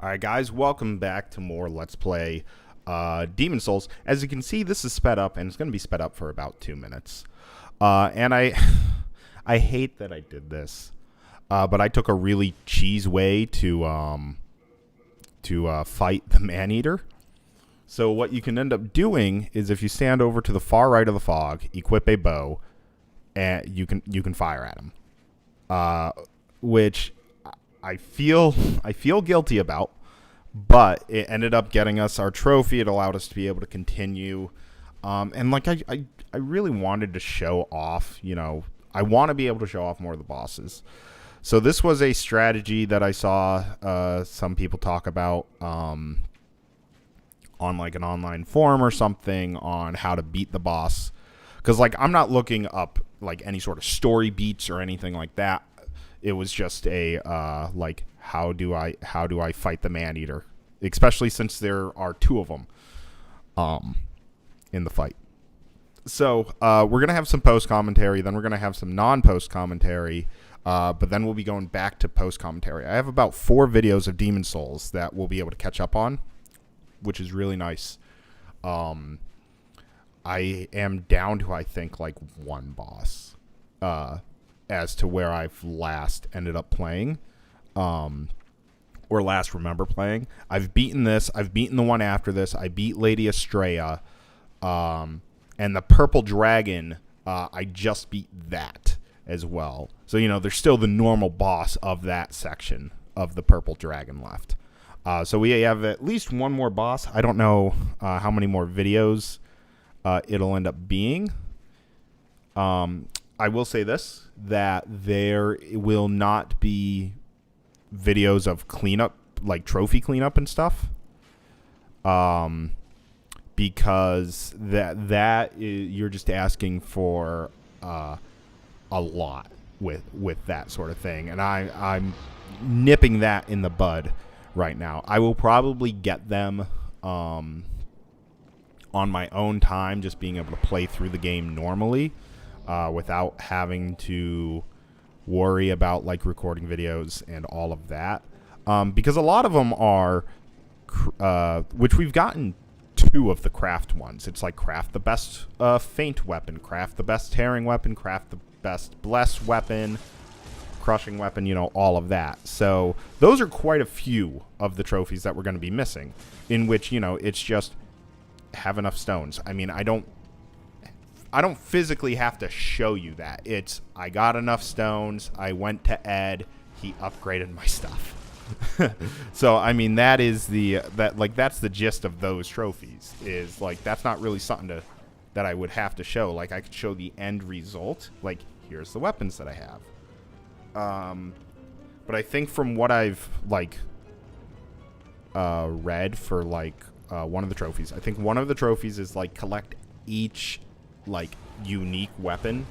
Alright guys, welcome back to more Let's Play Demon Souls. As you can see, this is sped up, and it's going to be sped up for about 2 minutes. And I hate that I did this, but I took a really cheese way to fight the Maneater. So what you can end up doing is if you stand over to the far right of the fog, equip a bow, and you can fire at him. Which I feel guilty about, but it ended up getting us our trophy. It allowed us to be able to continue, and like I really wanted to show off. You know, I want to be able to show off more of the bosses. So this was a strategy that I saw some people talk about on like an online forum or something on how to beat the boss. Because like I'm not looking up like any sort of story beats or anything like that. It was just a like how do I fight the Maneater, especially since there are 2 of them in the fight. So we're gonna have some post commentary, then we're gonna have some non-post commentary, but then we'll be going back to post commentary. I have about 4 videos of Demon Souls that we'll be able to catch up on, which is really nice. I am down to I think like 1 boss. As to where I've last ended up playing, or last remember playing. I've beaten this. I've beaten the one after this. I beat Lady Estrella, and the Purple Dragon. I just beat that as well. So you know, there's still the normal boss of that section of the Purple Dragon left. So we have at least 1 more boss. I don't know how many more videos it'll end up being. I will say this, that there will not be videos of cleanup, like trophy cleanup and stuff, because you're just asking for a lot with that sort of thing, and I'm nipping that in the bud right now. I will probably get them on my own time, just being able to play through the game normally. Without having to worry about like recording videos and all of that, because a lot of them are, which we've gotten 2 of the craft ones. It's like craft the best feint weapon, craft the best tearing weapon, craft the best bless weapon, crushing weapon, you know, all of that. So those are quite a few of the trophies that we're going to be missing, in which, you know, it's just have enough stones. I mean, I don't physically have to show you that. It's, I got enough stones, I went to Ed, he upgraded my stuff. So, I mean, that is that's the gist of those trophies, is like, that's not really something that I would have to show. Like, I could show the end result, like, here's the weapons that I have. But I think from what I've, like, read for, like, one of the trophies, I think one of the trophies is, like, collect each like unique weapon.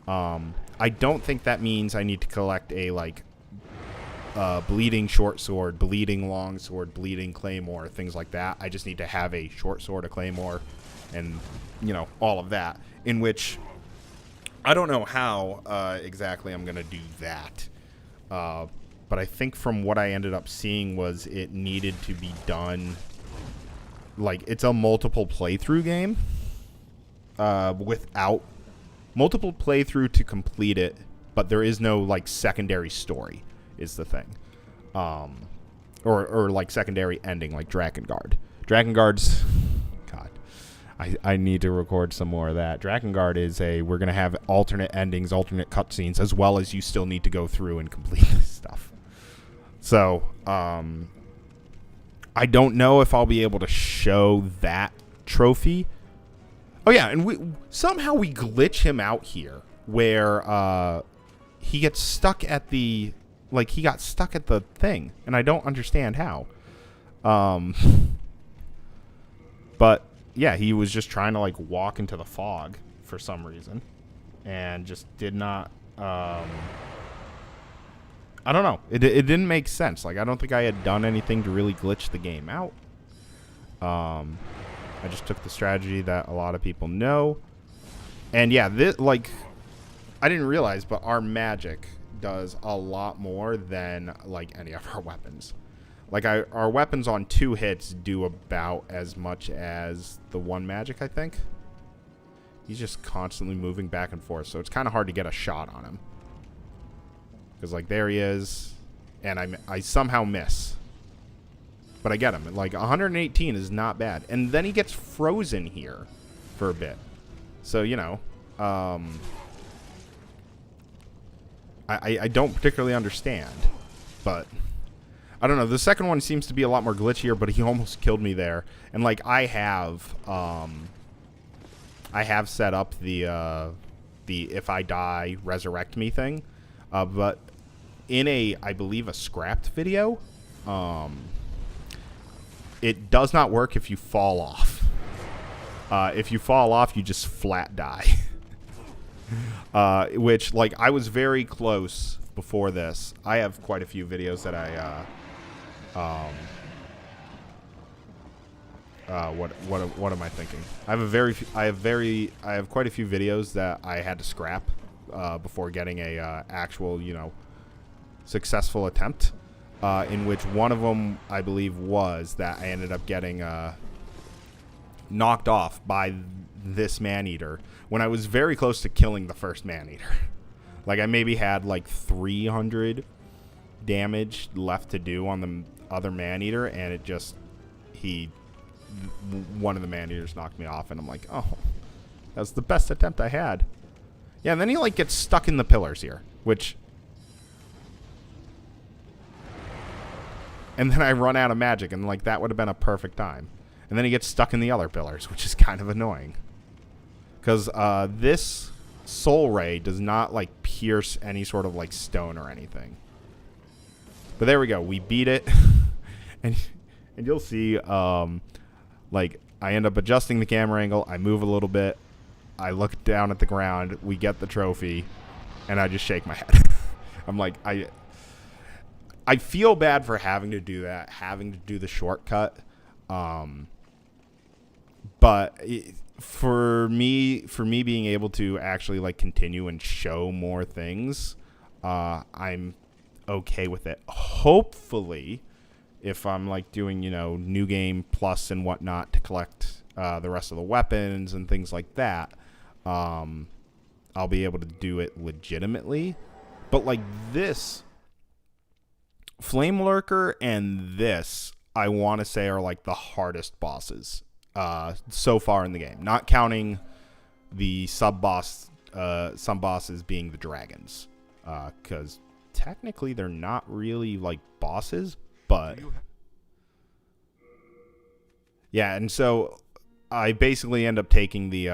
I don't think that means I need to collect a like bleeding short sword, bleeding long sword, bleeding claymore, things like that. I just need to have a short sword, a claymore, and you know, all of that, in which I don't know how exactly I'm gonna do that, but I think from what I ended up seeing was it needed to be done, like, it's a multiple playthrough game. Without multiple playthrough to complete it, but there is no like secondary story is the thing, or like secondary ending like Drakengard's God, I need to record some more of that. Drakengard is we're gonna have alternate endings, alternate cutscenes, as well as you still need to go through and complete this stuff. So I don't know if I'll be able to show that trophy. Oh yeah, and we glitch him out here where he gets stuck at the, like, he got stuck at the thing, and I don't understand how. But yeah, he was just trying to like walk into the fog for some reason, and just did not. I don't know. It didn't make sense. Like, I don't think I had done anything to really glitch the game out. I just took the strategy that a lot of people know. And yeah, this, like, I didn't realize, but our magic does a lot more than, like, any of our weapons. Like, our weapons on 2 hits do about as much as the 1 magic, I think. He's just constantly moving back and forth, so it's kind of hard to get a shot on him. Because, like, there he is, and I somehow miss. But I get him. Like, 118 is not bad. And then he gets frozen here for a bit. So, you know, I don't particularly understand, but I don't know. The second one seems to be a lot more glitchier, but he almost killed me there. And like I have set up the if I die resurrect me thing, but in I believe a scrapped video, it does not work if you fall off. If you fall off, you just flat die. Which, like, I was very close before this. I have quite a few videos that what am I thinking? I have quite a few videos that I had to scrap before getting a actual, you know, successful attempt. In which one of them, I believe, was that I ended up getting knocked off by this Maneater when I was very close to killing the first Maneater. Like, I maybe had like 300 damage left to do on the other Maneater, and it just one of the Maneaters knocked me off, and I'm like, oh, that was the best attempt I had. Yeah, and then he like gets stuck in the pillars here, which, and then I run out of magic, and like that would have been a perfect time. And then he gets stuck in the other pillars, which is kind of annoying. Because this soul ray does not, like, pierce any sort of, like, stone or anything. But there we go. We beat it. and you'll see, like, I end up adjusting the camera angle. I move a little bit. I look down at the ground. We get the trophy. And I just shake my head. I'm like, I feel bad for having to do that, having to do the shortcut. But for me being able to actually like continue and show more things, I'm okay with it. Hopefully, if I'm like doing, you know, new game plus and whatnot to collect the rest of the weapons and things like that, I'll be able to do it legitimately. But like this Flame Lurker and this, I want to say, are like the hardest bosses so far in the game, not counting the some bosses being the dragons, because technically they're not really like bosses, but yeah. And so I basically end up taking the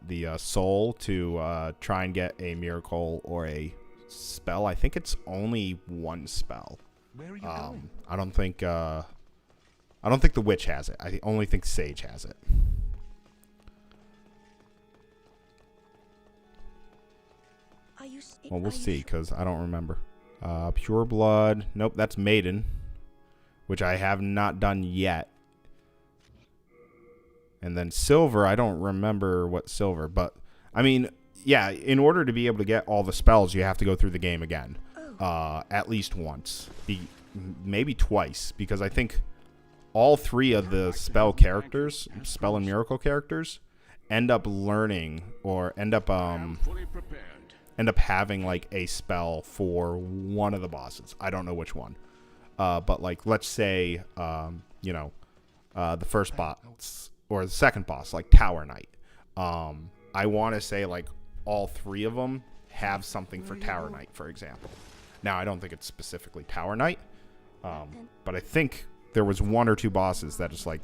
the soul to try and get a miracle or a spell. I think it's only one spell. Where are you going? I don't think the witch has it. I only think Sage has it. Well, we'll see, because I don't remember. Pure Blood. Nope, that's Maiden, which I have not done yet. And then Silver, I don't remember what Silver, but, I mean, yeah, in order to be able to get all the spells, you have to go through the game again. At least once. Maybe twice, because I think all 3 of the spell characters, spell and miracle characters, end up learning or end up having like a spell for one of the bosses. I don't know which one. But like, let's say, you know, the first boss or the second boss, like Tower Knight. I want to say like all 3 of them have something for Tower Knight, for example. Now, I don't think it's specifically Tower Knight, but I think there was 1 or 2 bosses that is like,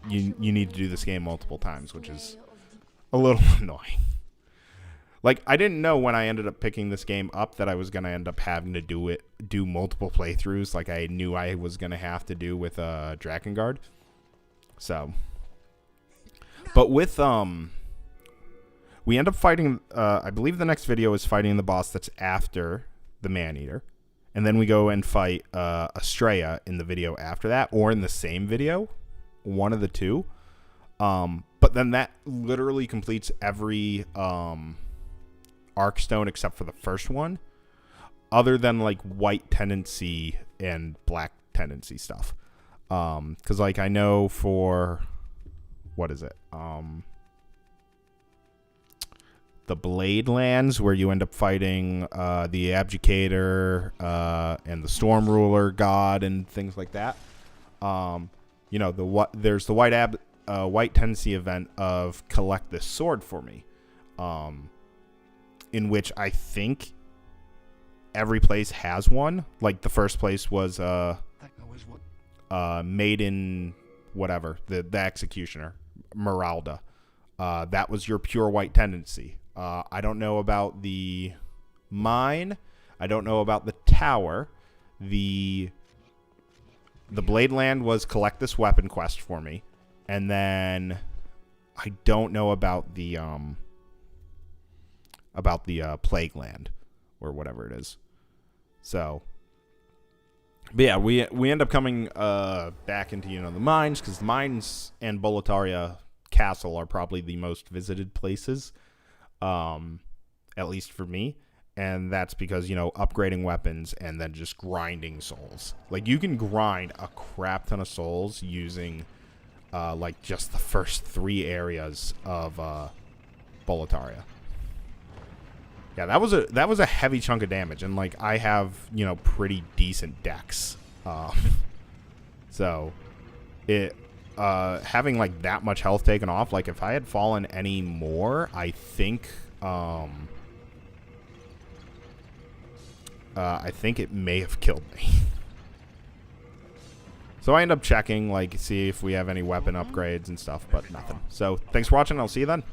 you need to do this game multiple times, which is a little annoying. Like, I didn't know when I ended up picking this game up that I was going to end up having to do multiple playthroughs like I knew I was going to have to do with Drakengard. So, but with, we end up fighting, I believe the next video is fighting the boss that's after the Maneater. And then we go and fight Estrella in the video after that, or in the same video, one of the two. But then that literally completes every Arcstone except for the first one, other than like White Tendency and Black tendency stuff. Because, like, I know for... What is it? The Blade Lands, where you end up fighting the Abjugator and the Storm Ruler God and things like that. You know, there's the white tendency event of collect this sword for me, in which I think every place has one. Like, the first place was Maiden, whatever, the Executioner, Meralda. That was your pure white tendency. I don't know about the mine. I don't know about the tower. The Blade Land was collect this weapon quest for me. And then I don't know about the Plague Land or whatever it is. So, but yeah, we end up coming back into, you know, the mines, because the mines and Boletaria Castle are probably the most visited places, at least for me. And that's because, you know, upgrading weapons and then just grinding souls. Like, you can grind a crap ton of souls using like just the first 3 areas of Boletaria. Yeah, that was a heavy chunk of damage, and like I have, you know, pretty decent decks. So it having like that much health taken off, like if I had fallen any more, I think it may have killed me. So I end up checking, like, see if we have any weapon upgrades and stuff, but nothing. So thanks for watching. I'll see you then.